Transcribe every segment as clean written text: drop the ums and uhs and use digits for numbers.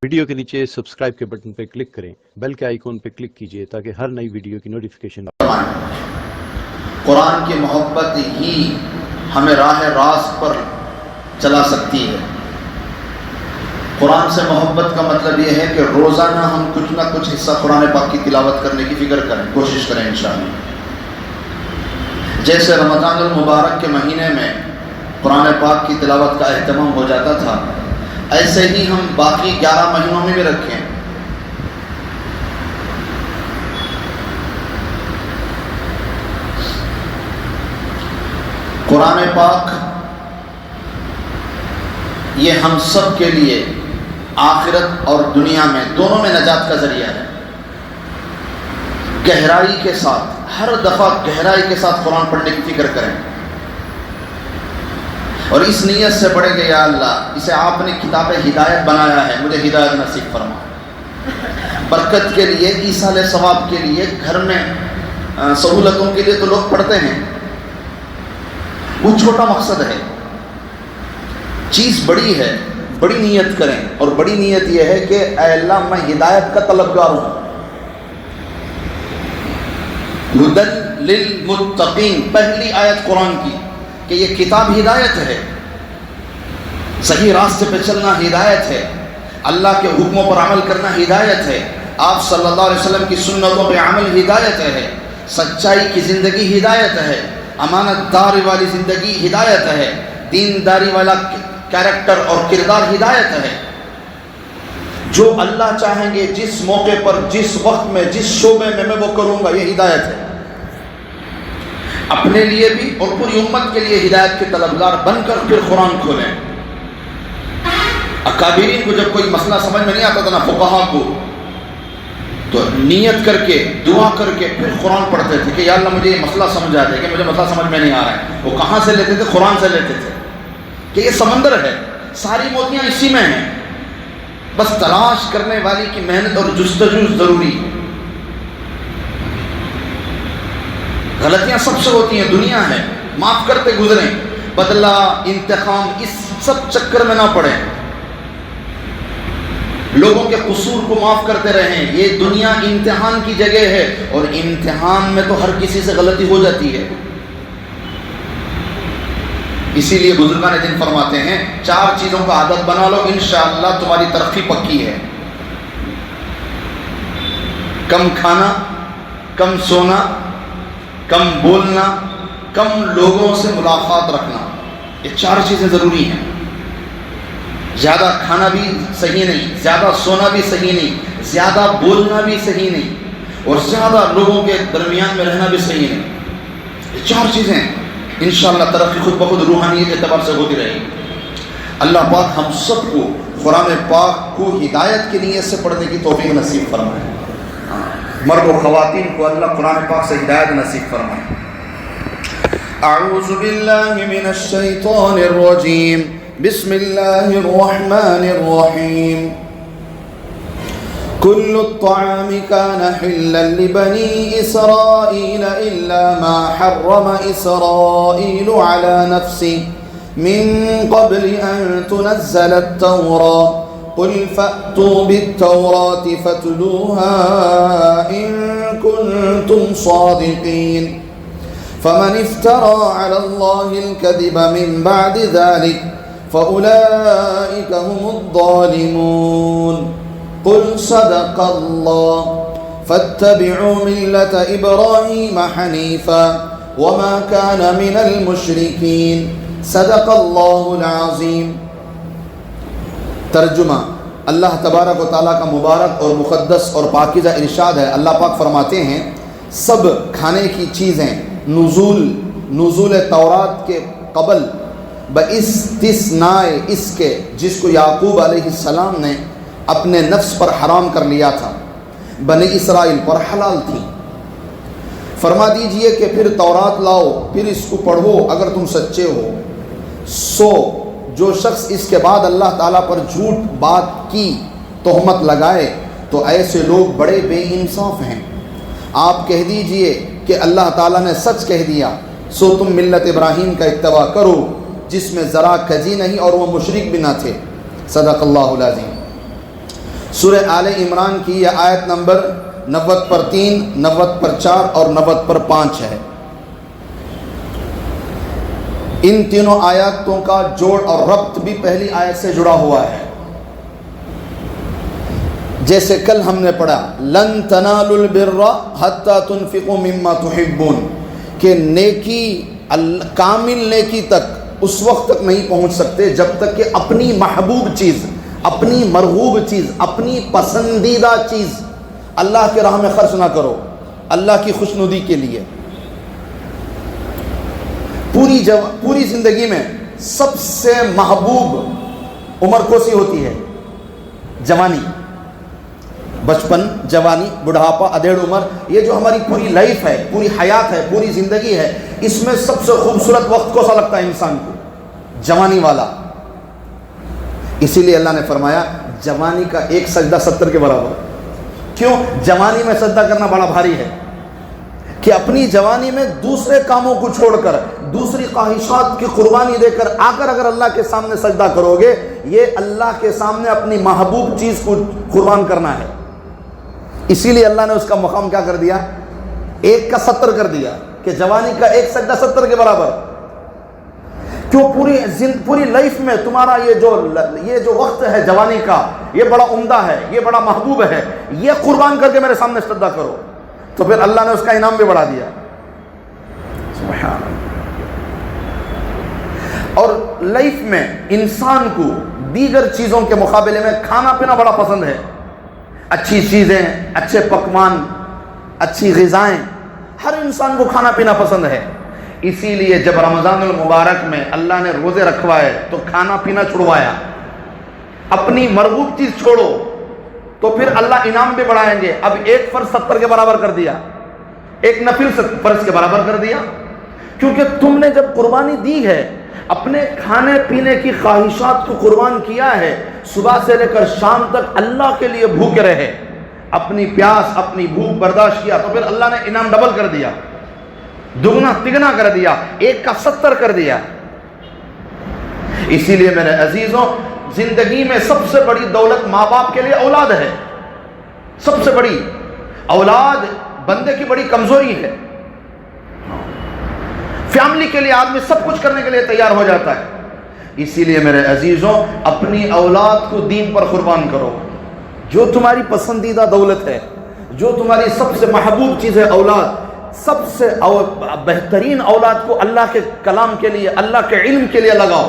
Video کے نیچے subscribe کے بٹن پہ کلک کریں، بیل کے آئیکن پہ کلک کیجئے تاکہ ہر نئی ویڈیو کی نوٹیفیکیشن قرآن کی محبت ہی ہمیں راہ راست پر چلا سکتی ہے۔ قرآن سے محبت کا مطلب یہ ہے کہ روزانہ ہم کچھ نہ کچھ حصہ قرآن پاک کی تلاوت کرنے کی فکر کریں، کوشش کریں انشاءاللہ۔ جیسے رمضان المبارک کے مہینے میں قرآن پاک کی تلاوت کا اہتمام ہو جاتا تھا، ایسے ہی ہم باقی 11 مہینوں میں بھی رکھیں۔ قرآن پاک یہ ہم سب کے لیے آخرت اور دنیا میں دونوں میں نجات کا ذریعہ ہے۔ گہرائی کے ساتھ، ہر دفعہ گہرائی کے ساتھ قرآن پڑھنے کی فکر کریں، اور اس نیت سے پڑھیں کہ یا اللہ اسے آپ نے کتاب ہدایت بنایا ہے، مجھے ہدایت نصیب فرما۔ برکت کے لیے، ایصال ثواب کے لیے، گھر میں سہولتوں کے لیے تو لوگ پڑھتے ہیں، وہ چھوٹا مقصد ہے۔ چیز بڑی ہے، بڑی نیت کریں، اور بڑی نیت یہ ہے کہ اے اللہ میں ہدایت کا طلبگار ہوں۔ ہدی للمتقین، پہلی آیت قرآن کی کہ یہ کتاب ہدایت ہے، صحیح راستے پہ چلنا ہدایت ہے، اللہ کے حکموں پر عمل کرنا ہدایت ہے، آپ صلی اللہ علیہ وسلم کی سنتوں پہ عمل ہدایت ہے، سچائی کی زندگی ہدایت ہے، امانت داری والی زندگی ہدایت ہے، دینداری والا کیریکٹر اور کردار ہدایت ہے۔ جو اللہ چاہیں گے جس موقع پر، جس وقت میں، جس شعبے میں وہ کروں گا، یہ ہدایت ہے۔ اپنے لیے بھی اور پوری امت کے لیے ہدایت کے طلبگار بن کر پھر قرآن کھولیں۔ اکابرین کو جب کوئی مسئلہ سمجھ میں نہیں آتا تھا نا، فقہا کو، تو نیت کر کے، دعا کر کے پھر قرآن پڑھتے تھے کہ یا اللہ مجھے یہ مسئلہ سمجھ آ جائے کہ مجھے مسئلہ سمجھ میں نہیں آ رہا ہے۔ وہ کہاں سے لیتے تھے؟ قرآن سے لیتے تھے کہ یہ سمندر ہے، ساری موتیاں اسی میں ہیں، بس تلاش کرنے والی کی محنت اور جستجو ضروری ہے۔ غلطیاں سب سے ہوتی ہیں، دنیا ہے، معاف کرتے گزریں، بدلہ، انتقام، اس سب چکر میں نہ پڑیں، لوگوں کے قصور کو معاف کرتے رہیں۔ یہ دنیا امتحان کی جگہ ہے، اور امتحان میں تو ہر کسی سے غلطی ہو جاتی ہے۔ اسی لیے بزرگان دین فرماتے ہیں 4 چیزوں کا عادت بنا لو، انشاءاللہ تمہاری ترقی پکی ہے۔ کم کھانا، کم سونا، کم بولنا، کم لوگوں سے ملاقات رکھنا، یہ 4 چیزیں ضروری ہیں۔ زیادہ کھانا بھی صحیح نہیں، زیادہ سونا بھی صحیح نہیں، زیادہ بولنا بھی صحیح نہیں، اور زیادہ لوگوں کے درمیان میں رہنا بھی صحیح نہیں۔ یہ 4 چیزیں انشاءاللہ ترقی خود بخود روحانیت کے اعتبار سے ہوتی رہے گی۔ اللہ پاک ہم سب کو قرآن پاک کو ہدایت کی نیت سے پڑھنے کی توفیق نصیب فرمائے۔ مرد و خواتین کو اللہ قرآن پاک سے ہدایت نصیب فرمائے۔ اعوذ باللہ من الشیطان الرجیم، بسم اللہ الرحمن الرحیم۔ كل الطعام كان حلا لبني إسرائيل إلا ما حرم إسرائيل على نفسه من قبل أن تنزل التوراة قل فأتوا بالتوراة فاتلوها إن كنتم صادقين فمن افترى على الله الكذب من بعد ذلك فأولئك هم الظالمون قل صدق الله فاتبعوا ملة إبراهيم حنيفا وما كان من المشركين صدق الله العظيم۔ ترجمہ، اللہ تبارک و تعالیٰ کا مبارک اور مقدس اور پاکیزہ ارشاد ہے۔ اللہ پاک فرماتے ہیں سب کھانے کی چیزیں نزول تورات کے قبل باستثناء اس کے جس کو یعقوب علیہ السلام نے اپنے نفس پر حرام کر لیا تھا، بنی اسرائیل پر حلال تھی۔ فرما دیجئے کہ پھر تورات لاؤ، پھر اس کو پڑھو اگر تم سچے ہو۔ سو جو شخص اس کے بعد اللہ تعالیٰ پر جھوٹ بات کی تہمت لگائے تو ایسے لوگ بڑے بے انصاف ہیں۔ آپ کہہ دیجئے کہ اللہ تعالیٰ نے سچ کہہ دیا، سو تم ملت ابراہیم کا اتباع کرو جس میں ذرا کجی نہیں اور وہ مشرک بھی نہ تھے۔ صدق اللہ العظیم۔ سورہ آل عمران کی یہ آیت نمبر 90 پر 3, 90 پر 4 اور 90 پر 5 ہے. ان تینوں آیاتوں کا جوڑ اور ربط بھی پہلی آیت سے جڑا ہوا ہے. جیسے کل ہم نے پڑھا لن تنالوا البر حتی تنفقوا مما تحبون، کہ نیکی کامل نیکی تک اس وقت تک نہیں پہنچ سکتے جب تک کہ اپنی محبوب چیز، اپنی مرغوب چیز، اپنی پسندیدہ چیز اللہ کے راہ میں خرچ نہ کرو اللہ کی خوشنودی کے لیے. پوری زندگی میں سب سے محبوب عمر کون سی ہوتی ہے؟ جوانی. بچپن، جوانی، بڑھاپا، ادھیڑ عمر، یہ جو ہماری پوری لائف ہے، پوری حیات ہے، پوری زندگی ہے، اس میں سب سے خوبصورت وقت کون سا لگتا ہے انسان کو؟ جوانی والا. اسی لیے اللہ نے فرمایا جوانی کا ایک سجدہ 70 کے برابر. کیوں؟ جوانی میں سجدہ کرنا بڑا بھاری ہے کہ اپنی جوانی میں دوسرے کاموں کو چھوڑ کر، دوسری خواہشات کی قربانی دے کر آ کر اگر اللہ کے سامنے سجدہ کرو گے، یہ اللہ کے سامنے اپنی محبوب چیز کو قربان کرنا ہے. اسی لیے اللہ نے اس کا مقام کیا کر دیا؟ 1 کا 70 کر دیا، کہ جوانی کا ایک سجدہ 70 کے برابر. کیوں؟ پوری لائف میں تمہارا یہ جو وقت ہے جوانی کا، یہ بڑا عمدہ ہے، یہ بڑا محبوب ہے، یہ قربان کر کے میرے سامنے سجدہ کرو. تو پھر اللہ نے اس کا انعام بھی بڑھا دیا. سبحان اللہ. اور لائف میں انسان کو دیگر چیزوں کے مقابلے میں کھانا پینا بڑا پسند ہے. اچھی چیزیں، اچھے پکوان، اچھی غذائیں، ہر انسان کو کھانا پینا پسند ہے. اسی لیے جب رمضان المبارک میں اللہ نے روزے رکھوائے تو کھانا پینا چھڑوایا. اپنی مرغوب چیز چھوڑو تو پھر اللہ انعام بھی بڑھائیں گے. اب ایک فرض 70 کے برابر کر دیا، ایک نفل فرض کے برابر کر دیا. کیونکہ تم نے جب قربانی دی ہے، اپنے کھانے پینے کی خواہشات کو قربان کیا ہے، صبح سے لے کر شام تک اللہ کے لیے بھوکے رہے، اپنی پیاس، اپنی بھوک برداشت کیا، تو پھر اللہ نے انعام ڈبل کر دیا، دگنا تگنا کر دیا، 1 کا 70 کر دیا. اسی لیے میرے عزیزوں، زندگی میں سب سے بڑی دولت ماں باپ کے لیے اولاد ہے. سب سے بڑی اولاد بندے کی بڑی کمزوری ہے. فیملی کے لیے آدمی سب کچھ کرنے کے لیے تیار ہو جاتا ہے. اسی لیے میرے عزیزوں، اپنی اولاد کو دین پر قربان کرو. جو تمہاری پسندیدہ دولت ہے، جو تمہاری سب سے محبوب چیز ہے، اولاد، سب سے بہترین اولاد کو اللہ کے کلام کے لیے، اللہ کے علم کے لیے لگاؤ.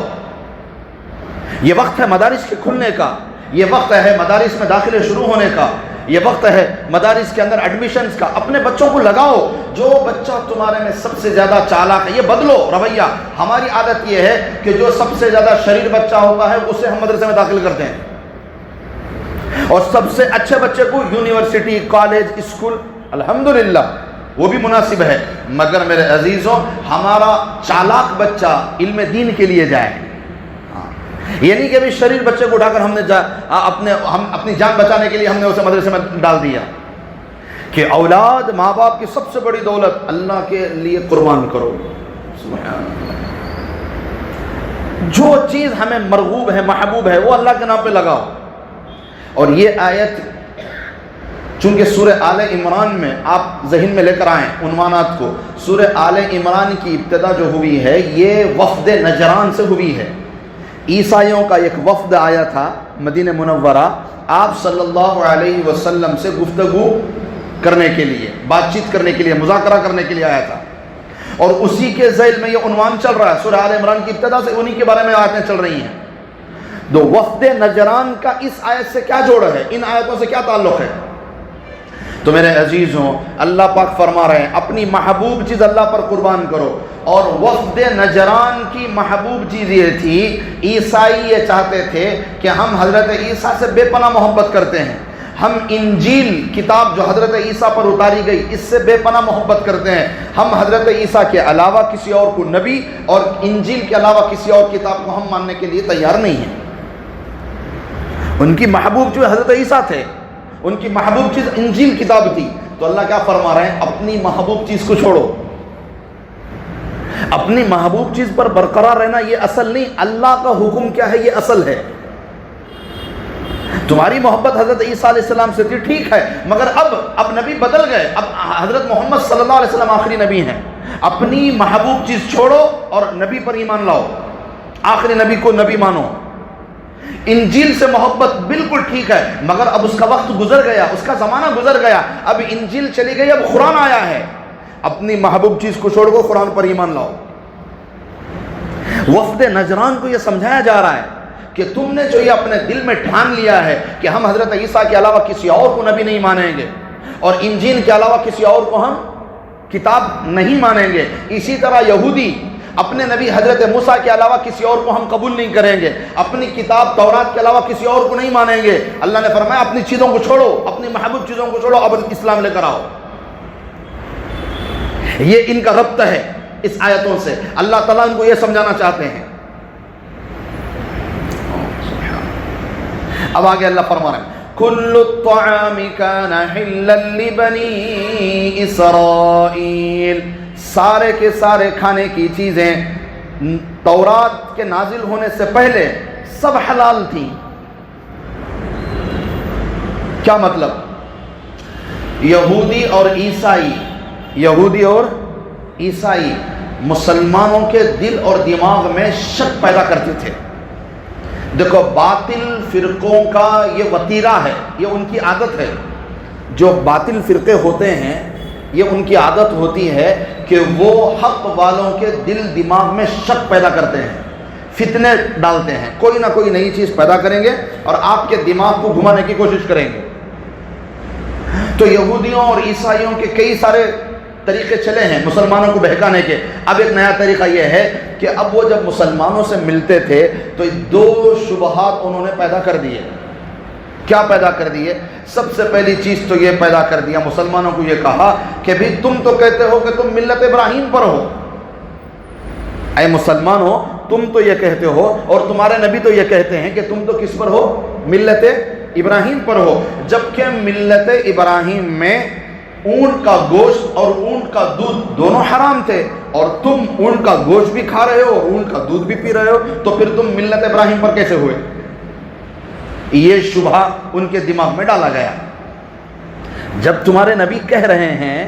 یہ وقت ہے مدارس کے کھلنے کا، یہ وقت ہے مدارس میں داخلے شروع ہونے کا، یہ وقت ہے مدارس کے اندر ایڈمیشنز کا. اپنے بچوں کو لگاؤ. جو بچہ تمہارے میں سب سے زیادہ چالاک ہے، یہ بدلو رویہ. ہماری عادت یہ ہے کہ جو سب سے زیادہ شریر بچہ ہوتا ہے اسے ہم مدرسے میں داخل کرتے ہیں، اور سب سے اچھے بچے کو یونیورسٹی، کالج، اسکول. الحمدللہ وہ بھی مناسب ہے، مگر میرے عزیزوں، ہمارا چالاک بچہ علم دین کے لیے جائے. یہ نہیں کہ ابھی شریر بچے کو اٹھا کر ہم نے اپنی جان بچانے کے لیے ہم نے اسے مدرسے میں ڈال دیا. کہ اولاد ماں باپ کی سب سے بڑی دولت، اللہ کے لیے قربان کرو. سبحان اللہ. جو چیز ہمیں مرغوب ہے، محبوب ہے، وہ اللہ کے نام پہ لگاؤ. اور یہ آیت چونکہ سورہ آل عمران میں آپ ذہن میں لے کر آئیں عنوانات کو، سورہ آل عمران کی ابتدا جو ہوئی ہے یہ وفد نجران سے ہوئی ہے. عیسائیوں کا ایک وفد آیا تھا مدینہ منورہ، آپ صلی اللہ علیہ وسلم سے گفتگو کرنے کے لیے، بات چیت کرنے کے لیے، مذاکرہ کرنے کے لیے آیا تھا. اور اسی کے ذیل میں یہ عنوان چل رہا ہے. سورہ آل عمران کی ابتدا سے انہی کے بارے میں آیتیں چل رہی ہیں. تو وفد نجران کا اس آیت سے کیا جوڑ ہے، ان آیتوں سے کیا تعلق ہے؟ تو میرے عزیزوں، اللہ پاک فرما رہے ہیں اپنی محبوب چیز اللہ پر قربان کرو. اور وفد نجران کی محبوب چیز یہ تھی، عیسائی یہ چاہتے تھے کہ ہم حضرت عیسیٰ سے بے پناہ محبت کرتے ہیں، ہم انجیل کتاب جو حضرت عیسیٰ پر اتاری گئی اس سے بے پناہ محبت کرتے ہیں، ہم حضرت عیسیٰ کے علاوہ کسی اور کو نبی اور انجیل کے علاوہ کسی اور کتاب کو ہم ماننے کے لیے تیار نہیں ہیں. ان کی محبوب جو حضرت عیسیٰ تھے، ان کی محبوب چیز انجیل کتاب تھی. تو اللہ کیا فرما رہے ہیں؟ اپنی محبوب چیز کو چھوڑو. اپنی محبوب چیز پر برقرار رہنا یہ اصل نہیں، اللہ کا حکم کیا ہے یہ اصل ہے. تمہاری محبت حضرت عیسیٰ علیہ السلام سے تھی، ٹھیک ہے، مگر اب نبی بدل گئے، اب حضرت محمد صلی اللہ علیہ وسلم آخری نبی ہیں، اپنی محبوب چیز چھوڑو اور نبی پر ایمان لاؤ، آخری نبی کو نبی مانو۔ انجیل سے محبت بالکل ٹھیک ہے، مگر اب اس کا وقت گزر گیا، اس کا زمانہ گزر گیا، اب انجیل چلی گئی، اب قرآن آیا ہے، اپنی محبوب چیز کو چھوڑ کو قرآن پر ایمان لاؤ۔ وفد نجران کو یہ سمجھایا جا رہا ہے کہ تم نے جو یہ اپنے دل میں ٹھان لیا ہے کہ ہم حضرت عیسیٰ کے علاوہ کسی اور کو نبی نہیں مانیں گے اور انجیل کے علاوہ کسی اور کو ہم کتاب نہیں مانیں گے، اسی طرح یہودی اپنے نبی حضرت موسیٰ کے علاوہ کسی اور کو ہم قبول نہیں کریں گے، اپنی کتاب تورات کے علاوہ کسی اور کو نہیں مانیں گے۔ اللہ نے فرمایا اپنی چیزوں کو چھوڑو، اپنی محبوب چیزوں کو چھوڑو، اب اسلام لے کر آؤ۔ یہ ان کا ربط ہے اس آیتوں سے، اللہ تعالیٰ ان کو یہ سمجھانا چاہتے ہیں۔ اب آگے اللہ فرما رہے ہیں کل الطعام کان حلا لبنی اسرائیل، سارے کے سارے کھانے کی چیزیں تورات کے نازل ہونے سے پہلے سب حلال تھیں۔ کیا مطلب؟ یہودی اور عیسائی مسلمانوں کے دل اور دماغ میں شک پیدا کرتے تھے۔ دیکھو باطل فرقوں کا یہ وتیرہ ہے، یہ ان کی عادت ہے، جو باطل فرقے ہوتے ہیں یہ ان کی عادت ہوتی ہے کہ وہ حق والوں کے دل دماغ میں شک پیدا کرتے ہیں، فتنے ڈالتے ہیں، کوئی نہ کوئی نئی چیز پیدا کریں گے اور آپ کے دماغ کو گھمانے کی کوشش کریں گے۔ تو یہودیوں اور عیسائیوں کے کئی سارے طریقے چلے ہیں مسلمانوں کو بہکانے کے۔ اب ایک نیا طریقہ یہ ہے کہ اب وہ جب مسلمانوں سے ملتے تھے تو دو شبہات انہوں نے پیدا کر دیے۔ کیا پیدا کر دیے؟ سب سے پہلی چیز تو یہ پیدا کر دیا، مسلمانوں کو یہ کہا کہ بھی تم تو کہتے ہو کہ تم ملت ابراہیم پر ہو، اے مسلمان ہو تم تو یہ کہتے ہو اور تمہارے نبی تو یہ کہتے ہیں کہ تم تو کس پر ہو؟ ملت ابراہیم پر ہو، جبکہ ملت ابراہیم میں اونٹ کا گوشت اور اونٹ کا دودھ دونوں حرام تھے، اور تم اونٹ کا گوشت بھی کھا رہے ہو اور اونٹ کا دودھ بھی پی رہے ہو، تو پھر تم ملت ابراہیم پر کیسے ہوئے؟ یہ شبہ ان کے دماغ میں ڈالا گیا۔ جب تمہارے نبی کہہ رہے ہیں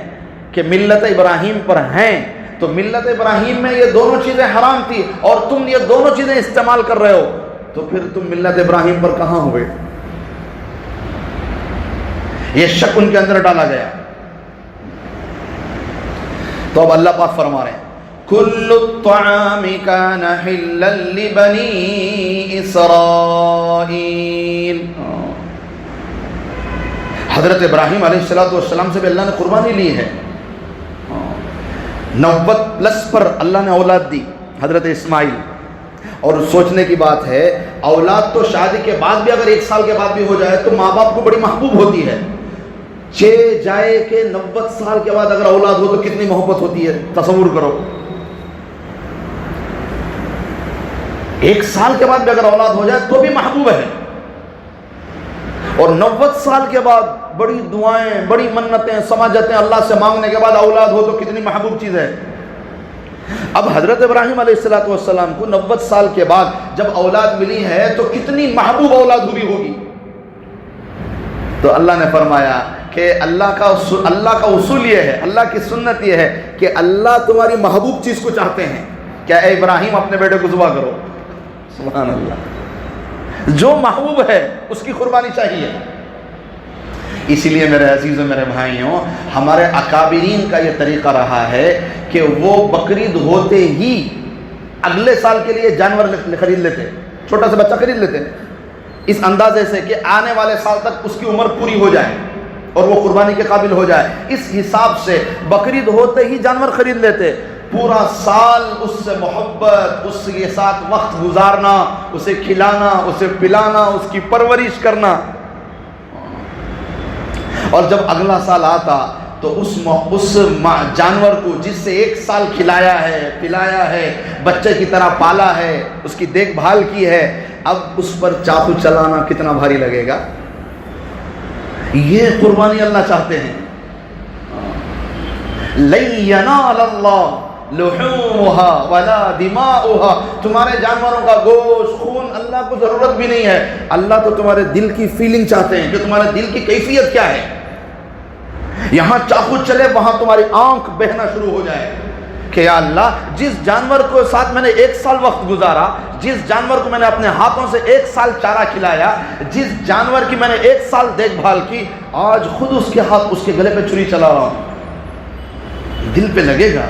کہ ملت ابراہیم پر ہیں، تو ملت ابراہیم میں یہ دونوں چیزیں حرام تھی اور تم یہ دونوں چیزیں استعمال کر رہے ہو، تو پھر تم ملت ابراہیم پر کہاں ہوئے؟ یہ شک ان کے اندر ڈالا گیا۔ تو اب اللہ پاک فرما رہے ہیں کل الطعام کان حلا لبنی اسرائیل۔ حضرت ابراہیم علیہ السلام سے بھی اللہ نے قربانی لی ہے، 90+ پر اللہ نے اولاد دی، حضرت اسماعیل۔ اور سوچنے کی بات ہے اولاد تو شادی کے بعد بھی اگر 1 سال کے بعد بھی ہو جائے تو ماں باپ کو بڑی محبوب ہوتی ہے، جائے کہ 90 سال کے بعد اگر اولاد ہو تو کتنی محبت ہوتی ہے، تصور کرو۔ 1 سال کے بعد بھی اگر اولاد ہو جائے تو بھی محبوب ہے، اور 90 سال کے بعد بڑی دعائیں، بڑی منتیں، سماجتیں اللہ سے مانگنے کے بعد اولاد ہو تو کتنی محبوب چیز ہے۔ اب حضرت ابراہیم علیہ السلام کو 90 سال کے بعد جب اولاد ملی ہے تو کتنی محبوب اولاد ہوئی ہوگی۔ تو اللہ نے فرمایا کہ اللہ کا اصول یہ ہے، اللہ کی سنت یہ ہے کہ اللہ تمہاری محبوب چیز کو چاہتے ہیں۔ کیا اے ابراہیم اپنے بیٹے کو ذبح کرو، سبحان اللہ، جو محبوب ہے اس کی قربانی چاہیے۔ اسی لیے میرے عزیزوں، میرے بھائیوں، ہمارے اکابرین کا یہ طریقہ رہا ہے کہ وہ بقرعید ہوتے ہی اگلے سال کے لیے جانور خرید لیتے، چھوٹا سا بچہ خرید لیتے، اس اندازے سے کہ آنے والے سال تک اس کی عمر پوری ہو جائے اور وہ قربانی کے قابل ہو جائے۔ اس حساب سے بقرعید ہوتے ہی جانور خرید لیتے، پورا سال اس سے محبت، اس کے ساتھ وقت گزارنا، اسے کھلانا، اسے پلانا، اس کی پرورش کرنا، اور جب اگلا سال آتا تو اس جانور کو جس سے 1 سال کھلایا ہے، پلایا ہے، بچے کی طرح پالا ہے، اس کی دیکھ بھال کی ہے، اب اس پر چاقو چلانا کتنا بھاری لگے گا۔ یہ قربانی اللہ چاہتے ہیں۔ لَن يَنَالَ اللَّهُ لحومها ولا دماؤها، تمہارے جانوروں کا گوشت خون اللہ کو ضرورت بھی نہیں ہے، اللہ تو تمہارے دل کی فیلنگ چاہتے ہیں کہ تمہارے دل کی کیفیت کیا ہے. یہاں چاقو چلے وہاں تمہاری آنکھ بہنا شروع ہو جائے کہ یا اللہ جس جانور کو ساتھ میں نے 1 سال وقت گزارا، جس جانور کو میں نے اپنے ہاتھوں سے 1 سال چارہ کھلایا، جس جانور کی میں نے 1 سال دیکھ بھال کی، آج خود اس کے ہاتھ اس کے گلے پہ چھری چلا رہا ہوں. دل پہ لگے گا.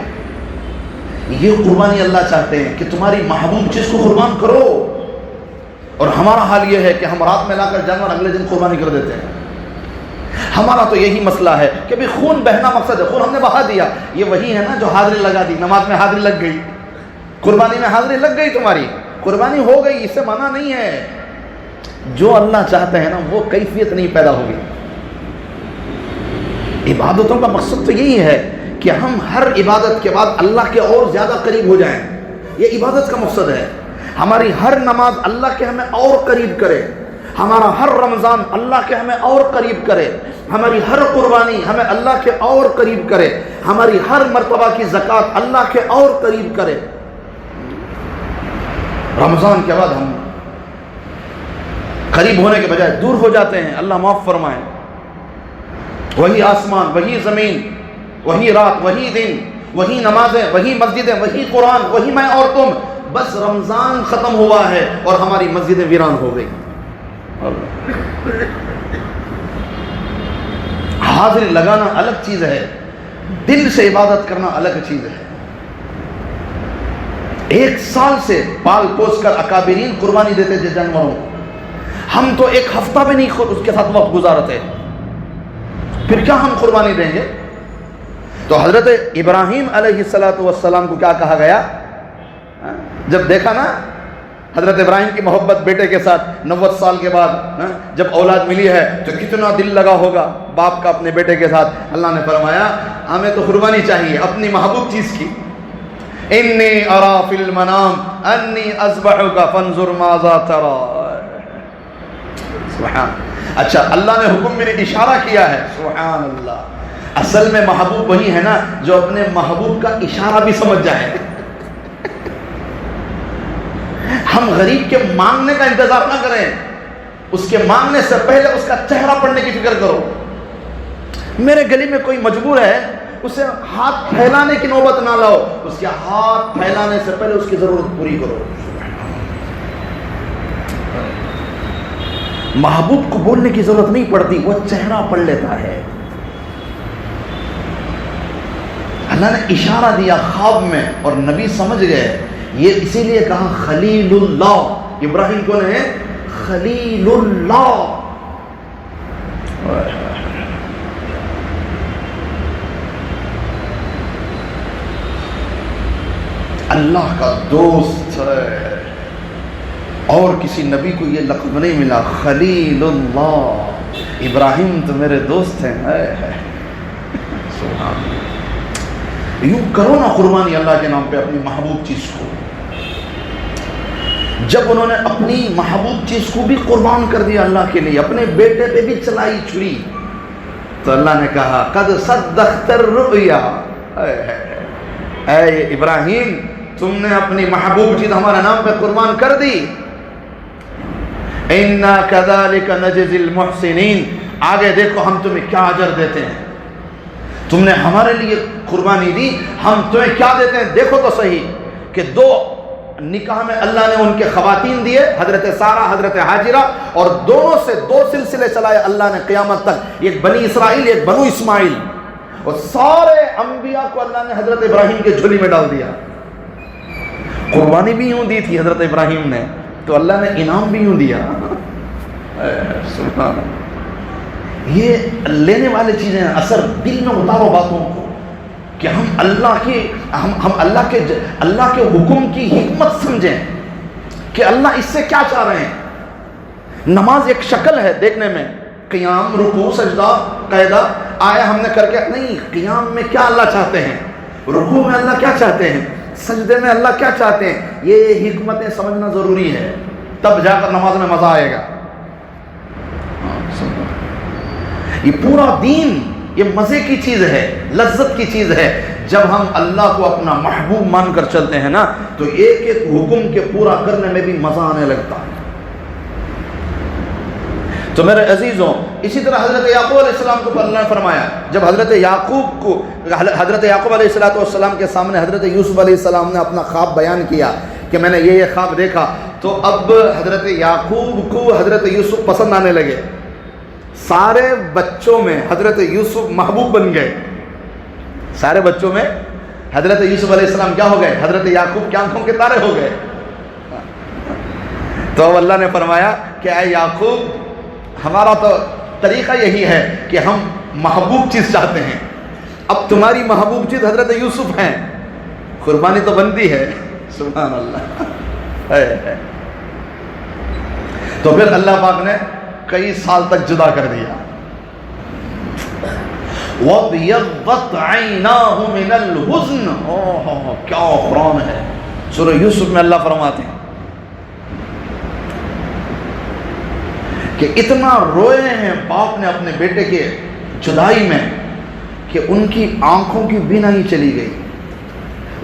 یہ قربانی اللہ چاہتے ہیں کہ تمہاری محبوب چیز کو قربان کرو. اور ہمارا حال یہ ہے کہ ہم رات میں لا کر جانور اگلے دن قربانی کر دیتے ہیں. ہمارا تو یہی مسئلہ ہے کہ بھی خون بہنا مقصد ہے، خون ہم نے بہا دیا. یہ وہی ہے نا جو حاضری لگا دی، نماز میں حاضری لگ گئی، قربانی میں حاضری لگ گئی، تمہاری قربانی ہو گئی، اس سے منع نہیں ہے. جو اللہ چاہتے ہیں نا وہ کیفیت نہیں پیدا ہوگی. عبادتوں کا مقصد تو یہی ہے کہ ہم ہر عبادت کے بعد اللہ کے اور زیادہ قریب ہو جائیں. یہ عبادت کا مقصد ہے. ہماری ہر نماز اللہ کے ہمیں اور قریب کرے، ہمارا ہر رمضان اللہ کے ہمیں اور قریب کرے، ہماری ہر قربانی ہمیں اللہ کے اور قریب کرے، ہماری ہر مرتبہ کی زکوٰۃ اللہ کے اور قریب کرے. رمضان کے بعد ہم قریب ہونے کے بجائے دور ہو جاتے ہیں. اللہ معاف فرمائے. وہی آسمان، وہی زمین، وہی رات، وہی دن، وہی نمازیں، وہی مسجدیں، وہی قرآن، وہی میں اور تم. بس رمضان ختم ہوا ہے اور ہماری مسجدیں ویران ہو گئی. حاضری لگانا الگ چیز ہے، دل سے عبادت کرنا الگ چیز ہے. 1 سال سے پال پوس کر اکابرین قربانی دیتے تھے جانوروں. ہم تو 1 ہفتہ بھی نہیں اس کے ساتھ وقت گزارتے، پھر کیا ہم قربانی دیں گے؟ تو حضرت ابراہیم علیہ السلام کو کیا کہا گیا؟ جب دیکھا نا حضرت ابراہیم کی محبت بیٹے کے ساتھ 90 سال کے بعد جب اولاد ملی ہے تو کتنا دل لگا ہوگا باپ کا اپنے بیٹے کے ساتھ. اللہ نے فرمایا ہمیں تو قربانی چاہیے اپنی محبوب چیز کی. انی ارا فی المنام انی اذبحک فانظر ماذا تری. سبحان. اچھا اللہ نے حکم میں نے اشارہ کیا ہے. سبحان اللہ. اصل میں محبوب وہی ہے نا جو اپنے محبوب کا اشارہ بھی سمجھ جائے. ہم غریب کے مانگنے کا انتظار نہ کریں، اس کے مانگنے سے پہلے اس کا چہرہ پڑھنے کی فکر کرو. میرے گلی میں کوئی مجبور ہے، اسے ہاتھ پھیلانے کی نوبت نہ لاؤ، اس کے ہاتھ پھیلانے سے پہلے اس کی ضرورت پوری کرو. محبوب کو بولنے کی ضرورت نہیں پڑتی، وہ چہرہ پڑھ لیتا ہے. اللہ نے اشارہ دیا خواب میں اور نبی سمجھ گئے. یہ اسی لیے کہا خلیل اللہ. ابراہیم کون ہے؟ خلیل اللہ. اللہ کا دوست ہے. اور کسی نبی کو یہ لقب نہیں ملا. خلیل اللہ. ابراہیم تو میرے دوست ہیں. سبحان اللہ. یوں کرو نا قربانی اللہ کے نام پہ اپنی محبوب چیز کو. جب انہوں نے اپنی محبوب چیز کو بھی قربان کر دیا اللہ کے لیے، اپنے بیٹے پہ بھی چلائی چھری، تو اللہ نے کہا قد صدقت الرؤیا. اے ابراہیم تم نے اپنی محبوب چیز ہمارے نام پہ قربان کر دی. انا کذالک نجزی المحسنین. آگے دیکھو ہم تمہیں کیا اجر دیتے ہیں. تم نے ہمارے لیے قربانی دی، ہم تمہیں کیا دیتے ہیں. دیکھو تو صحیح کہ 2 نکاح میں اللہ نے ان کے خواتین دیے، حضرت سارہ، حضرت حاجرہ، اور دونوں سے 2 سلسلے چلائے اللہ نے قیامت تک. ایک بنی اسرائیل، ایک بنو اسماعیل. اور سارے انبیاء کو اللہ نے حضرت ابراہیم کے جھولی میں ڈال دیا. قربانی بھی یوں دی تھی حضرت ابراہیم نے، تو اللہ نے انعام بھی یوں دیا. سبحان اللہ. یہ لینے والی چیزیں ہیں. اثر دل میں اتارو باتوں کو کہ ہم اللہ کے حکم کی حکمت سمجھیں کہ اللہ اس سے کیا چاہ رہے ہیں. نماز ایک شکل ہے دیکھنے میں، قیام، رکوع، سجدہ، قاعدہ آیا ہم نے کر کے نہیں. قیام میں کیا اللہ چاہتے ہیں، رکوع میں اللہ کیا چاہتے ہیں، سجدے میں اللہ کیا چاہتے ہیں، یہ حکمتیں سمجھنا ضروری ہے. تب جا کر نماز میں مزہ آئے گا. یہ پورا دین یہ مزے کی چیز ہے، لذت کی چیز ہے. جب ہم اللہ کو اپنا محبوب مان کر چلتے ہیں نا تو ایک ایک حکم کے پورا کرنے میں بھی مزہ آنے لگتا ہے. تو میرے عزیزوں اسی طرح حضرت یعقوب علیہ السلام کو اللہ نے فرمایا جب حضرت یعقوب علیہ السلام کے سامنے حضرت یوسف علیہ السلام نے اپنا خواب بیان کیا کہ میں نے یہ خواب دیکھا, تو اب حضرت یعقوب کو حضرت یوسف پسند آنے لگے. سارے بچوں میں حضرت یوسف محبوب بن گئے. سارے بچوں میں حضرت یوسف علیہ السلام کیا ہو گئے, حضرت یعقوب کی آنکھوں کے تارے ہو گئے. تو اللہ نے فرمایا کہ اے یعقوب ہمارا تو طریقہ یہی ہے کہ ہم محبوب چیز چاہتے ہیں, اب تمہاری محبوب چیز حضرت یوسف ہیں, قربانی تو بنتی ہے. سبحان اللہ. تو پھر اللہ پاک نے کئی سال تک جدا کر دیا. وَابْيَضَّتْ عَيْنَاهُ مِنَ الْحُزْنِ. کیا قرآن ہے. سورہ یوسف میں اللہ فرماتے ہیں کہ اتنا روئے ہیں باپ نے اپنے بیٹے کے جدائی میں کہ ان کی آنکھوں کی بینائی چلی گئی.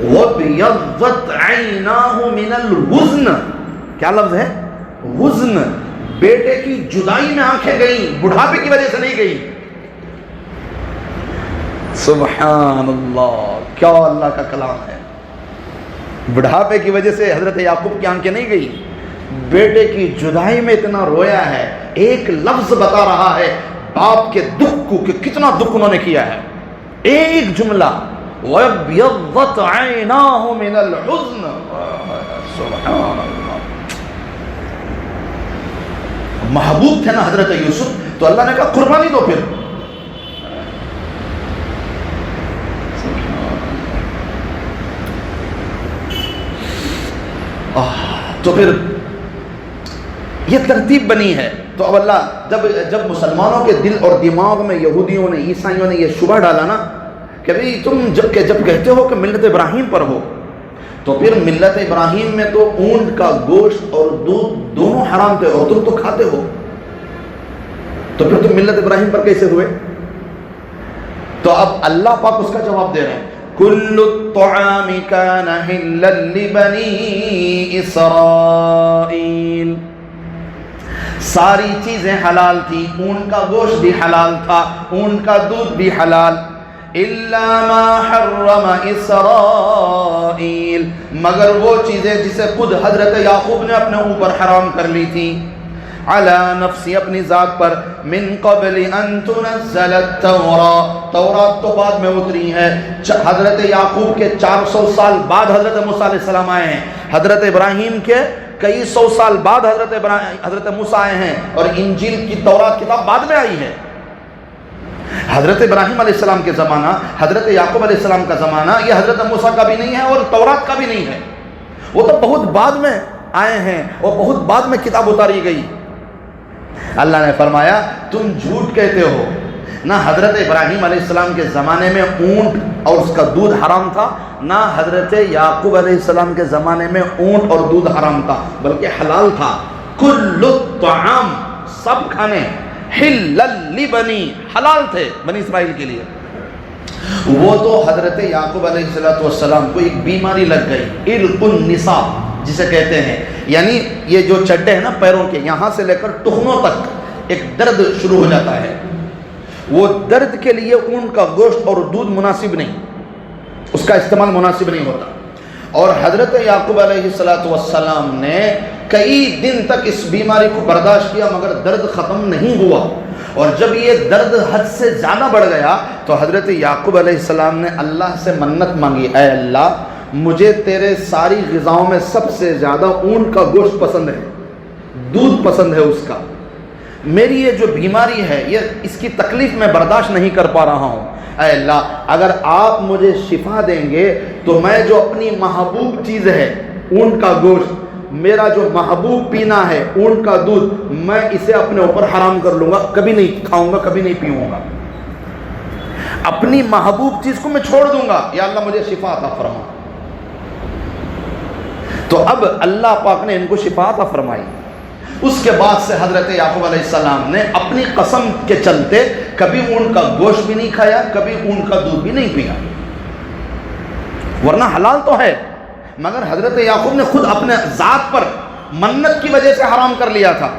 وَابْيَضَّتْ عَيْنَاهُ مِنَ الْحُزْنِ. کیا لفظ ہے؟ حزن. بیٹے کی جدائی میں آنکھیں گئیں, بڑھاپے کی وجہ سے نہیں گئی. سبحان اللہ, کیا اللہ کا کلام ہے. بڑھاپے کی وجہ سے حضرت یعقوب کی آنکھیں نہیں گئی, بیٹے کی جدائی میں اتنا رویا ہے. ایک لفظ بتا رہا ہے باپ کے دکھ کو کہ کتنا دکھ انہوں نے کیا ہے. ایک جملہ وَابْيَضَّتْ عَيْنَاهُ مِنَ الْحُزْنِ. سبحان اللہ. محبوب تھے نا حضرت یوسف, تو اللہ نے کہا قربانی دو. پھر تو پھر یہ ترتیب بنی ہے. تو اب اللہ جب مسلمانوں کے دل اور دماغ میں یہودیوں نے عیسائیوں نے یہ شبہ ڈالا نا کہ بھئی تم جب کہتے ہو کہ ملت ابراہیم پر ہو, تو پھر ملت ابراہیم میں تو اونٹ کا گوشت اور دودھ دونوں حرام تھے اور تم تو کھاتے ہو, تو پھر تم ملت ابراہیم پر کیسے ہوئے؟ تو اب اللہ پاک اس کا جواب دے رہے ہیں. کل الطعام کان حلا لبنی اسرائیل. ساری چیزیں حلال تھی, اونٹ کا گوشت بھی حلال تھا, اونٹ کا دودھ بھی حلال. الا ما حرم اسرائیل, مگر وہ چیزیں جسے خود حضرت یعقوب نے اپنے اوپر حرام کر لی تھی. علی نفسی, اپنی ذات پر. من قبل ان تنزل التوراۃ, تورات تو بعد میں اتری ہے. حضرت یعقوب کے 400 سال بعد حضرت موسیٰ علیہ السلام آئے ہیں. حضرت ابراہیم کے کئی سو سال بعد حضرت موسیٰ آئے ہیں, اور انجیل کی تورات کتاب بعد میں آئی ہے. حضرت ابراہیم علیہ السلام کے زمانہ, حضرت یعقوب علیہ السلام کا زمانہ, یہ حضرت موسیٰ کا بھی نہیں ہے اور تورات کا بھی نہیں ہے. وہ تو بہت بعد میں آئے ہیں اور بہت بعد میں کتاب اتاری گئی. اللہ نے فرمایا تم جھوٹ کہتے ہو, نہ حضرت ابراہیم علیہ السلام کے زمانے میں اونٹ اور اس کا دودھ حرام تھا, نہ حضرت یعقوب علیہ السلام کے زمانے میں اونٹ اور دودھ حرام تھا, بلکہ حلال تھا. کل الطعام, سب کھانے, حلا لبنی, حلال تھے بنی اسرائیل کے لیے. وہ تو حضرت یعقوب علیہ السلام کو ایک بیماری لگ گئی, عرق النساء جسے کہتے ہیں, یعنی یہ جو چڈے ہیں نا پیروں کے, یہاں سے لے کر ٹخنوں تک ایک درد شروع ہو جاتا ہے. وہ درد کے لیے اونٹ کا گوشت اور دودھ مناسب نہیں, اس کا استعمال مناسب نہیں ہوتا. اور حضرت یعقوب علیہ السلام نے کئی دن تک اس بیماری کو برداشت کیا مگر درد ختم نہیں ہوا. اور جب یہ درد حد سے زیادہ بڑھ گیا تو حضرت یعقوب علیہ السلام نے اللہ سے منت مانگی, اے اللہ مجھے تیرے ساری غذاؤں میں سب سے زیادہ اونٹ کا گوشت پسند ہے, دودھ پسند ہے اس کا. میری یہ جو بیماری ہے, یہ اس کی تکلیف میں برداشت نہیں کر پا رہا ہوں. اے اللہ اگر آپ مجھے شفا دیں گے تو میں جو اپنی محبوب چیز ہے اونٹ کا گوشت, میرا جو محبوب پینا ہے اونٹ کا دودھ, میں اسے اپنے اوپر حرام کر لوں گا, کبھی نہیں کھاؤں گا, کبھی نہیں پیوں گا. اپنی محبوب چیز کو میں چھوڑ دوں گا, یا اللہ مجھے شفا عطا فرما. تو اب اللہ پاک نے ان کو شفا عطا فرمائی. اس کے بعد سے حضرت یعقوب علیہ السلام نے اپنی قسم کے چلتے کبھی اونٹ کا گوشت بھی نہیں کھایا, کبھی اونٹ کا دودھ بھی نہیں پیا. ورنہ حلال تو ہے، مگر حضرت یعقوب نے خود اپنے ذات پر منت کی وجہ سے حرام کر لیا تھا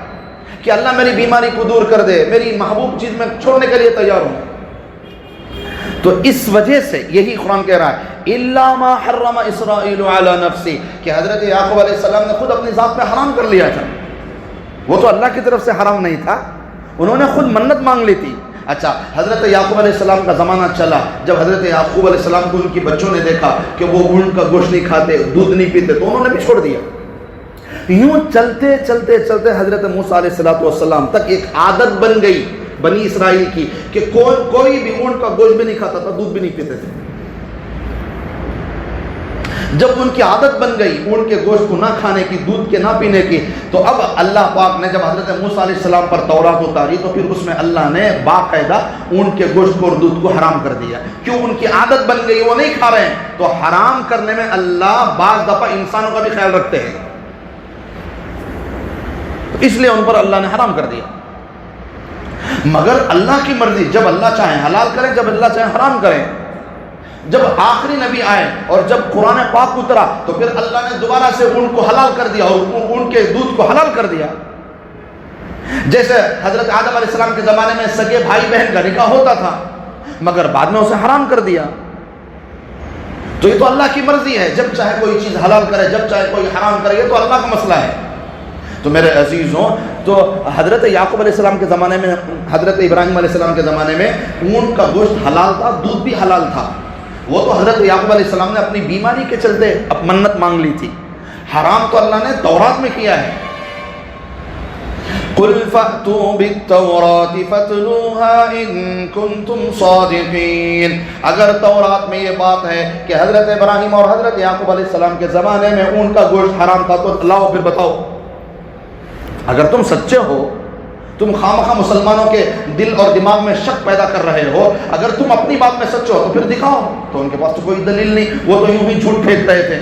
کہ اللہ میری بیماری کو دور کر دے، میری محبوب چیز میں چھوڑنے کے لیے تیار ہوں. تو اس وجہ سے یہی قرآن کہہ رہا ہے الا ما حرم اسرائیل علی نفسی، کہ حضرت یعقوب علیہ السلام نے خود اپنی ذات پہ حرام کر لیا تھا. وہ تو اللہ کی طرف سے حرام نہیں تھا، انہوں نے خود منت مانگ لی تھی. اچھا، حضرت یعقوب علیہ السلام کا زمانہ چلا، جب حضرت یعقوب علیہ السلام کو ان کی بچوں نے دیکھا کہ وہ اونٹ کا گوشت نہیں کھاتے، دودھ نہیں پیتے، تو انہوں نے بھی چھوڑ دیا. یوں چلتے چلتے چلتے حضرت موسیٰ علیہ السلام تک ایک عادت بن گئی بنی اسرائیل کی کہ کوئی بھی اونٹ کا گوشت بھی نہیں کھاتا تھا، دودھ بھی نہیں پیتے تھے. جب ان کی عادت بن گئی اونٹ کے گوشت کو نہ کھانے کی، دودھ کے نہ پینے کی، تو اب اللہ پاک نے جب حضرت موسیٰ علیہ السلام پر تورات اتاری تو پھر اس میں اللہ نے باقاعدہ اونٹ کے گوشت کو اور دودھ کو حرام کر دیا. کیوں؟ ان کی عادت بن گئی، وہ نہیں کھا رہے ہیں. تو حرام کرنے میں اللہ بعض دفعہ انسانوں کا بھی خیال رکھتے ہیں، اس لیے ان پر اللہ نے حرام کر دیا. مگر اللہ کی مرضی، جب اللہ چاہے حلال کریں، جب اللہ چاہے حرام کریں. جب آخری نبی آئے اور جب قرآن پاک اترا تو پھر اللہ نے دوبارہ سے اونٹ کو حلال کر دیا اور اونٹ کے دودھ کو حلال کر دیا. جیسے حضرت آدم علیہ السلام کے زمانے میں سگے بھائی بہن کا نکاح ہوتا تھا، مگر بعد میں اسے حرام کر دیا. تو یہ تو اللہ کی مرضی ہے، جب چاہے کوئی چیز حلال کرے، جب چاہے کوئی حرام کرے، یہ تو اللہ کا مسئلہ ہے. تو میرے عزیزوں، تو حضرت یعقوب علیہ السلام کے زمانے میں، حضرت ابراہیم علیہ السلام کے زمانے میں اونٹ کا گوشت حلال تھا، دودھ بھی حلال تھا. وہ تو حضرت یعقوب علیہ السلام نے اپنی بیماری کے چلتے منت مانگ لی تھی. حرام تو اللہ نے تورات میں کیا ہے. قُلْ فَأْتُوا بِالتَّوْرَاةِ فَاتْلُوهَا إِن كُنتُمْ صَادِقِينَ. اگر تورات میں یہ بات ہے کہ حضرت ابراہیم اور حضرت یعقوب علیہ السلام کے زمانے میں اونٹ کا گوشت حرام تھا تو لاؤ پھر بتاؤ. اگر تم سچے ہو، تم خامخواہ مسلمانوں کے دل اور دماغ میں شک پیدا کر رہے ہو، اگر تم اپنی بات میں سچے ہو تو پھر دکھاؤ. تو ان کے پاس تو کوئی دلیل نہیں، وہ تو یوں ہی جھوٹ پھینک رہے تھے.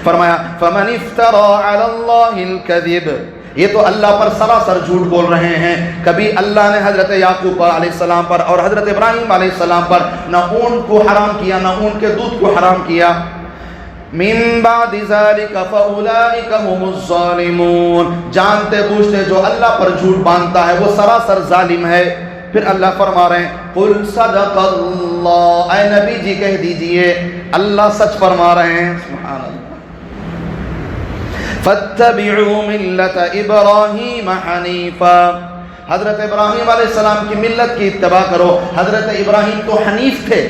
فرمایا فَمَنِ افْتَرَى عَلَى اللَّهِ الْكَذِبَ، یہ تو اللہ پر سراسر جھوٹ بول رہے ہیں. کبھی اللہ نے حضرت یعقوب علیہ السلام پر اور حضرت ابراہیم علیہ السلام پر نہ اونٹ کو حرام کیا، نہ اونٹ کے دودھ کو حرام کیا. من بعد ذلك فاولئک هم الظالمون، جانتے بوجھتے جو اللہ پر جھوٹ باندھتا ہے وہ سراسر ظالم ہے. پھر اللہ فرما رہے ہیں قل صدق اللہ، اے نبی جی کہہ دیجئے اللہ سچ فرما رہے ہیں. سبحان اللہ. فاتبعوا ملت ابراہیم حنیفا، حضرت ابراہیم علیہ السلام کی ملت کی اتباع کرو. حضرت ابراہیم تو حنیف تھے،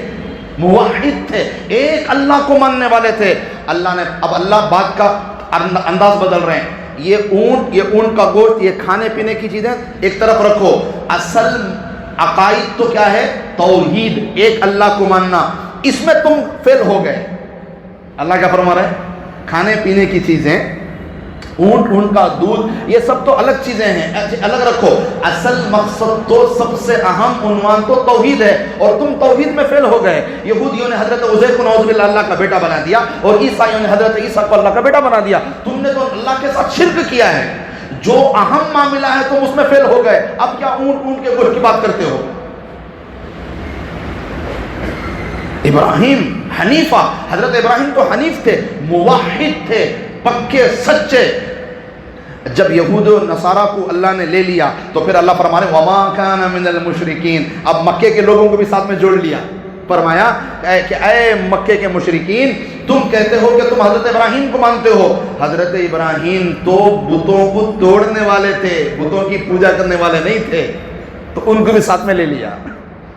موحد تھے، ایک اللہ کو ماننے والے تھے. اللہ نے اب اللہ بات کا انداز بدل رہے ہیں. یہ اونٹ کا گوشت، یہ کھانے پینے کی چیزیں ایک طرف رکھو، اصل عقائد تو کیا ہے؟ توحید، ایک اللہ کو ماننا. اس میں تم فیل ہو گئے. اللہ کیا فرما رہا ہے؟ کھانے پینے کی چیزیں، اونٹ کا دودھ، یہ سب تو الگ چیزیں ہیں، الگ رکھو. اصل مقصد تو سب سے اہم عنوان تو توحید ہے، اور تم توحید میں فیل ہو گئے. یہودیوں نے حضرت عزیر کو نعوذ باللہ اللہ کا بیٹا بنا دیا، اور عیسائیوں نے حضرت عیسیٰ کو اللہ کا بیٹا بنا دیا. تم نے تو اللہ کے ساتھ شرک کیا ہے. جو اہم معاملہ ہے تم اس میں فیل ہو گئے. اب کیا اونٹ کے گوشت کی بات کرتے ہو؟ ابراہیم حنیفہ، حضرت ابراہیم تو حنیف تھے، موحد تھے، پکے سچے. جب یہود و نصارہ کو اللہ نے لے لیا تو پھر اللہ فرما رہے وَمَا كَانَ مِنَ الْمُشْرِكِينَ، اب مکے کے لوگوں کو بھی ساتھ میں جوڑ لیا. فرمایا کہ اے مکے کے مشرکین، تم کہتے ہو کہ تم حضرت ابراہیم کو مانتے ہو. حضرت ابراہیم تو بتوں کو توڑنے والے تھے، بتوں کی پوجا کرنے والے نہیں تھے. تو ان کو بھی ساتھ میں لے لیا،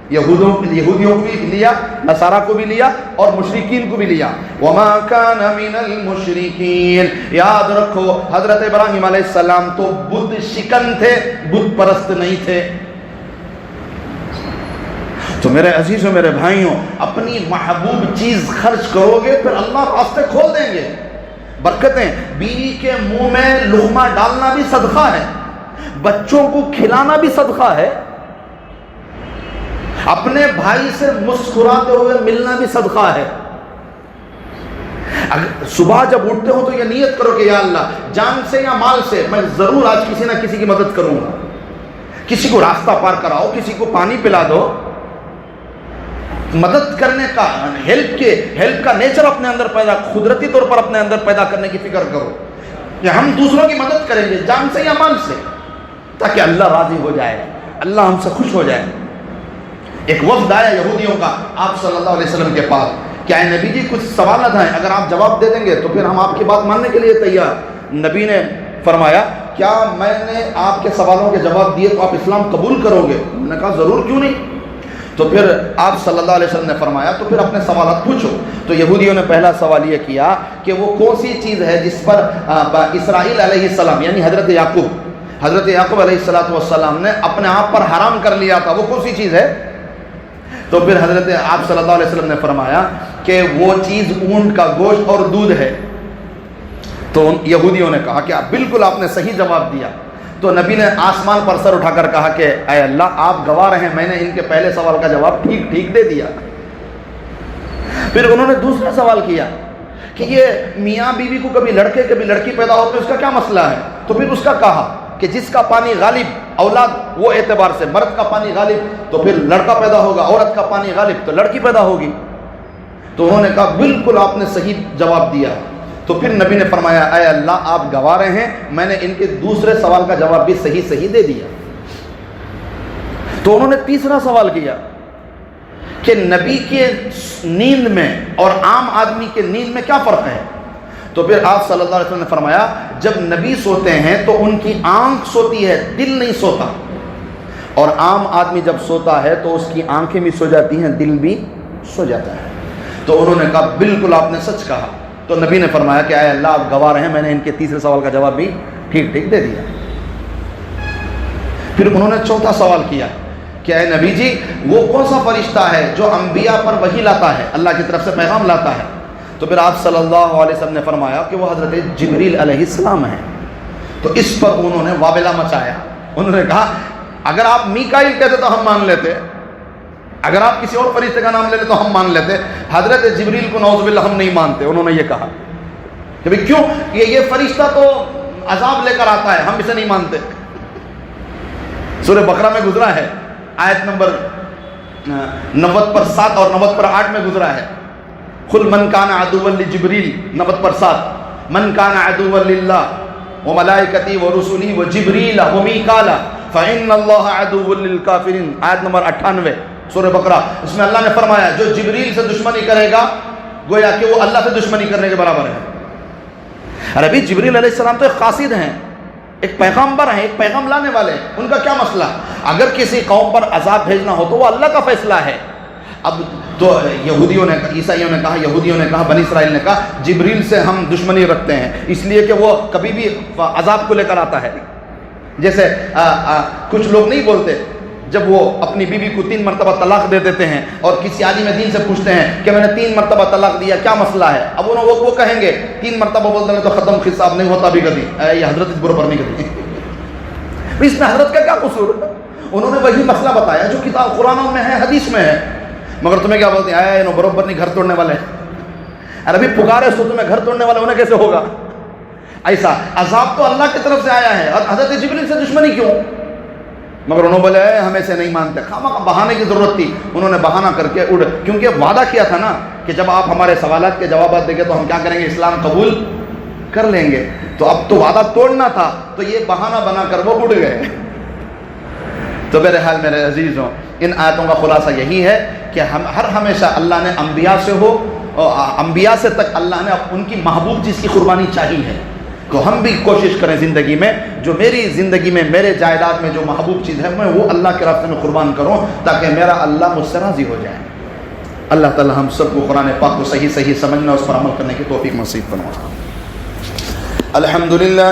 یہودیوں کو بھی لیا، نصارہ کو بھی لیا، اور مشرکین کو بھی لیا. وَمَا كَانَ مِنَ الْمُشْرِكِينَ، یاد رکھو حضرت ابراہیم علیہ السلام تو بت شکن تھے، بت پرست نہیں تھے. تو میرے عزیزوں، میرے بھائیوں، اپنی محبوب چیز خرچ کرو گے پھر اللہ راستے کھول دیں گے. برکتیں، بیوی کے منہ میں لقمہ ڈالنا بھی صدقہ ہے، بچوں کو کھلانا بھی صدقہ ہے، اپنے بھائی سے مسکراتے ہوئے ملنا بھی صدقہ ہے. صبح جب اٹھتے ہو تو یہ نیت کرو کہ یا اللہ، جان سے یا مال سے میں ضرور آج کسی نہ کسی کی مدد کروں گا. کسی کو راستہ پار کراؤ، کسی کو پانی پلا دو. مدد کرنے کا، ہیلپ کا نیچر اپنے اندر قدرتی طور پر اپنے اندر پیدا کرنے کی فکر کرو کہ ہم دوسروں کی مدد کریں گے جان سے یا مال سے، تاکہ اللہ راضی ہو جائے، اللہ ہم سے خوش ہو جائے۔ ایک وفد آیا یہودیوں کا آپ صلی اللہ علیہ وسلم کے پاس، کیا ہے نبی جی کچھ سوالات ہیں، اگر آپ جواب دے دیں گے تو پھر ہم آپ کی بات ماننے کے لیے تیار۔ نبی نے فرمایا کیا میں نے آپ کے سوالوں کے جواب دیے تو آپ اسلام قبول کرو گے؟ انہوں نے کہا ضرور، کیوں نہیں۔ تو پھر آپ صلی اللہ علیہ وسلم نے فرمایا تو پھر اپنے سوالات پوچھو۔ تو یہودیوں نے پہلا سوال یہ کیا کہ وہ کون سی چیز ہے جس پر اسرائیل علیہ السلام یعنی حضرت یعقوب علیہ السلام نے اپنے آپ پر حرام کر لیا تھا، وہ کون سی چیز ہے؟ تو پھر حضرت آپ صلی اللہ علیہ وسلم نے فرمایا کہ وہ چیز اونٹ کا گوشت اور دودھ ہے۔ تو یہودیوں نے کہا کہ بالکل آپ نے صحیح جواب دیا۔ تو نبی نے آسمان پر سر اٹھا کر کہا کہ اے اللہ آپ گواہ رہے، میں نے ان کے پہلے سوال کا جواب ٹھیک دے دیا۔ پھر انہوں نے دوسرا سوال کیا کہ یہ میاں بیوی کو کبھی لڑکے کبھی لڑکی پیدا ہوتے اس کا کیا مسئلہ ہے؟ تو پھر اس کا کہا کہ جس کا پانی غالب اولاد وہ اعتبار سے، مرد کا پانی غالب تو پھر لڑکا پیدا ہوگا، عورت کا پانی غالب تو لڑکی پیدا ہوگی۔ تو انہوں نے کہا بالکل آپ نے صحیح جواب دیا۔ تو پھر نبی نے فرمایا اے اللہ آپ گواہ رہے ہیں، میں نے ان کے دوسرے سوال کا جواب بھی صحیح دے دیا۔ تو انہوں نے تیسرا سوال کیا کہ نبی کے نیند میں اور عام آدمی کے نیند میں کیا فرق ہے؟ تو پھر آپ صلی اللہ علیہ وسلم نے فرمایا جب نبی سوتے ہیں تو ان کی آنکھ سوتی ہے، دل نہیں سوتا، اور عام آدمی جب سوتا ہے تو اس کی آنکھیں بھی سو جاتی ہیں، دل بھی سو جاتا ہے۔ تو انہوں نے کہا بالکل آپ نے سچ کہا۔ تو نبی نے فرمایا کہ اے اللہ آپ گواہ رہے ہیں، میں نے ان کے تیسرے سوال کا جواب بھی ٹھیک دے دیا۔ پھر انہوں نے چوتھا سوال کیا کہ اے نبی جی وہ کون سا فرشتہ ہے جو انبیاء پر وحی لاتا ہے، اللہ کی طرف سے پیغام لاتا ہے؟ تو پھر آپ صلی اللہ علیہ وسلم نے فرمایا کہ وہ حضرت جبریل علیہ السلام ہیں۔ تو اس پر انہوں نے وابلہ مچایا، انہوں نے کہا اگر آپ میکائیل کہتے تو ہم مان لیتے، اگر آپ کسی اور فرشتے کا نام لے لیں تو ہم مان لیتے، حضرت جبریل کو نعوذ باللہ ہم نہیں مانتے۔ انہوں نے یہ کہا کہ بھئی کیوں، یہ فرشتہ تو عذاب لے کر آتا ہے، ہم اسے نہیں مانتے۔ سورہ بقرہ میں گزرا ہے، آیت نمبر 90 پر 7 اور 90 پر 8 میں گزرا ہے، قل من کان عدوا لجبریل 90 پر 7 من کان عدوا للہ وملائکتی ورسلی وجبریل ومیکال فإن اللہ عدو للکافرین، آیت نمبر 98 سورہ بقرہ۔ اس میں اللہ نے فرمایا جو جبریل سے دشمنی کرے گا گویا کہ وہ اللہ سے دشمنی کرنے کے برابر ہے۔ ارے بھی جبریل علیہ السلام تو ایک قاصد ہیں، ایک پیغمبر ہیں، ایک پیغام لانے والے ہیں، ان کا کیا مسئلہ؟ اگر کسی قوم پر عذاب بھیجنا ہو تو وہ اللہ کا فیصلہ ہے۔ اب تو یہودیوں نے، عیسائیوں نے کہا، یہودیوں نے کہا، بنی اسرائیل نے کہا جبریل سے ہم دشمنی رکھتے ہیں اس لیے کہ وہ کبھی بھی عذاب کو لے کر آتا ہے۔ جیسے کچھ لوگ نہیں بولتے جب وہ اپنی بیوی کو 3 مرتبہ طلاق دے دیتے ہیں اور کسی عالم دین سے پوچھتے ہیں کہ میں نے 3 مرتبہ طلاق دیا کیا مسئلہ ہے؟ اب وہ کہیں گے 3 مرتبہ بولتے ہیں تو ختم حساب نہیں ہوتا بھی کبھی، یہ حضرت اس برابر نہیں کرتی۔ اس میں حضرت کا کیا قصور؟ انہوں نے وہی مسئلہ بتایا جو کتاب قرآن میں ہے، حدیث میں ہے، مگر تمہیں کیا بولتے ہیں نو برابر نہیں، گھر توڑنے والے۔ ارے ابھی پکارے سو تمہیں گھر توڑنے والے انہیں کیسے ہوگا؟ ایسا عذاب تو اللہ کی طرف سے آیا ہے، اور حضرت جبریل سے دشمنی کیوں؟ مگر انہوں نے بولے ہم ایسے نہیں مانتے، خامخواہ بہانے کی ضرورت تھی، انہوں نے بہانہ کر کے اڑ، کیونکہ وعدہ کیا تھا نا کہ جب آپ ہمارے سوالات کے جوابات دیں گے تو ہم کیا کریں گے؟ اسلام قبول کر لیں گے۔ تو اب تو وعدہ توڑنا تھا تو یہ بہانہ بنا کر وہ اڑ گئے۔ تو بہرحال میرے عزیزوں، ان آیتوں کا خلاصہ یہی ہے کہ ہم ہمیشہ اللہ نے انبیاء سے ہو، انبیاء سے تک اللہ نے ان کی محبوب چیز کی قربانی چاہی ہے، تو ہم بھی کوشش کریں زندگی میں جو میری زندگی میں میرے جائیداد میں جو محبوب چیز ہے میں وہ اللہ کے راستے میں قربان کروں تاکہ میرا اللہ مجھ سے راضی ہو جائے۔ اللہ تعالی ہم سب کو قرآن پاک کو صحیح سمجھنا، اس پر عمل کرنے کی توفیق نصیب فرمائے۔ الحمدللہ۔